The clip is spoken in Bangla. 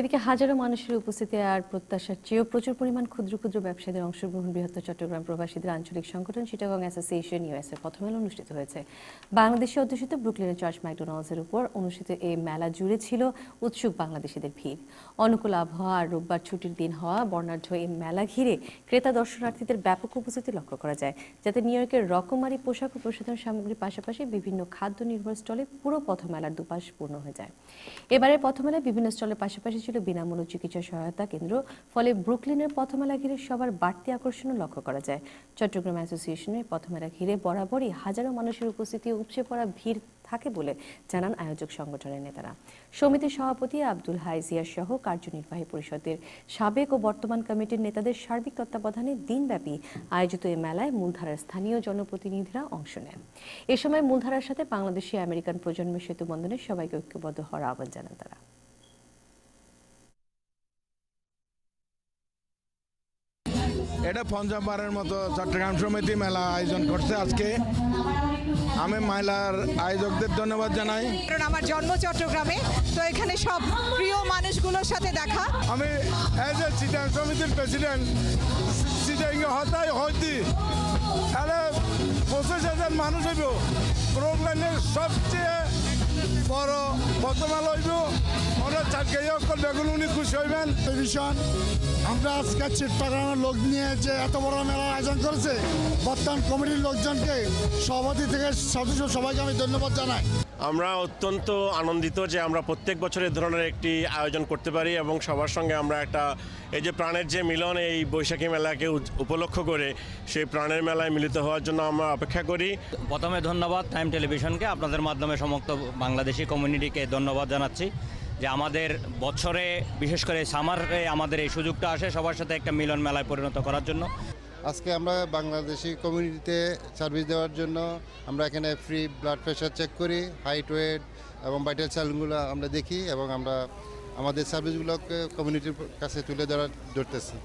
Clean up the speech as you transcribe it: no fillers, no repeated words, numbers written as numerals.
এদিকে হাজারো মানুষের উপস্থিতি আর প্রত্যাশার চেয়েও প্রচুর পরিমাণ ক্ষুদ্র ক্ষুদ্র ব্যবসায়ীদের অংশগ্রহণ বৃহত্তর চট্টগ্রাম প্রবাসীদের আঞ্চলিক সংগঠন চিটাগং অ্যাসোসিয়েশন ইউএসএ প্রথম মেলা অনুষ্ঠিত হয়েছে। বাংলাদেশে অধ্যুষিত ব্রুকলিনের চার্চ ম্যাকডোনাল্ডসের উপর অনুষ্ঠিত এই মেলা জুড়ে ছিল উৎসুক বাংলাদেশিদের ভিড়। অনুকূল আবহাওয়া আর রোববার ছুটির দিন হওয়া বর্ণাঢ্য এই মেলা ঘিরে ক্রেতা দর্শনার্থীদের ব্যাপক উপস্থিতি লক্ষ্য করা যায়, যাতে নিউ ইয়র্কের রকমারি পোশাক ও প্রসাধন সামগ্রীর পাশাপাশি বিভিন্ন খাদ্য নির্ভর স্টলে পুরো পথমেলার দুপাশ পূর্ণ হয়ে যায়। এবারে পথমেলায় বিভিন্ন স্টলের পাশাপাশি ছিল বিনামূল্য চিকিৎসা সহায়তা কেন্দ্র, ফলে ব্রুকলিনের পথমেলা ঘিরে সবার বাড়তি আকর্ষণও লক্ষ্য করা যায়। চট্টগ্রাম অ্যাসোসিয়েশনের পথমেলা ঘিরে বরাবরই হাজারো মানুষের উপস্থিতি উপচে পড়া ভিড় থাকে বলে জানান আয়োজক সংগঠনের নেতারা। সমিতির সভাপতি আব্দুল হাই জিয়া সহ কার্যনির্বাহী পরিষদের সাবেক ও বর্তমান কমিটির নেতাদের সার্বিক তত্ত্বাবধানে দিনব্যাপী আয়োজিত এই মেলায় মূলধারার স্থানীয় জনপ্রতিনিধিরা অংশ নেন। এ সময় মূলধারার সাথে বাংলাদেশি আমেরিকান প্রজন্মের সেতু বন্ধনে সবাইকে ঐক্যবদ্ধ হওয়ার আহ্বান জানান তারা। এটা পঞ্চমবারের মতো চট্টগ্রাম সমিতি মেলা আয়োজন করছে আজকে। আমি মেলার আয়োজকদের ধন্যবাদ জানাই, কারণ আমার জন্ম চট্টগ্রামে, তো এখানে সব প্রিয় মানুষগুলোর সাথে দেখা। আমি এজ এ চিটাং সমিতির প্রেসিডেন্ট চিটাঙ্গে হতাই হইতি তাহলে 25,000 মানুষ হইব। ব্রুকলিনের সবচেয়ে বড় পথমেলা হইব। ওরা চাকরি করলে উনি খুশি হইবেন। ভীষণ আমরা আজকে চিট্টগ্রামের লোক নিয়ে যে এত বড় মেলার আয়োজন করেছে, বর্তমান কমিটির লোকজনকে সভাপতি থেকে সদস্য সবাইকে আমি ধন্যবাদ জানাই। আমরা অত্যন্ত আনন্দিত যে আমরা প্রত্যেক বছর এই ধরনের একটি আয়োজন করতে পারি এবং সবার সঙ্গে আমরা একটা এই যে প্রাণের যে মিলন, এই বৈশাখী মেলাকে উপলক্ষ করে সেই প্রাণের মেলায় মিলিত হওয়ার জন্য আমরা অপেক্ষা করি। প্রথমে ধন্যবাদ টাইম টেলিভিশনকে, আপনাদের মাধ্যমে সমস্ত বাংলাদেশি কমিউনিটিকে ধন্যবাদ জানাচ্ছি যে আমাদের বছরে বিশেষ করে সামারে আমাদের এই সুযোগটা আসে সবার সাথে একটা মিলন মেলায় পরিণত করার জন্য। আজকে আমরা বাংলাদেশি কমিউনিটিতে সার্ভিস দেওয়ার জন্য আমরা এখানে ফ্রি ব্লাড প্রেশার চেক করি, হাইট ওয়েট এবং ভাইটাল সাইনগুলো আমরা দেখি এবং আমরা আমাদের সার্ভিসগুলোকে কমিউনিটির কাছে তুলে ধরতেছি।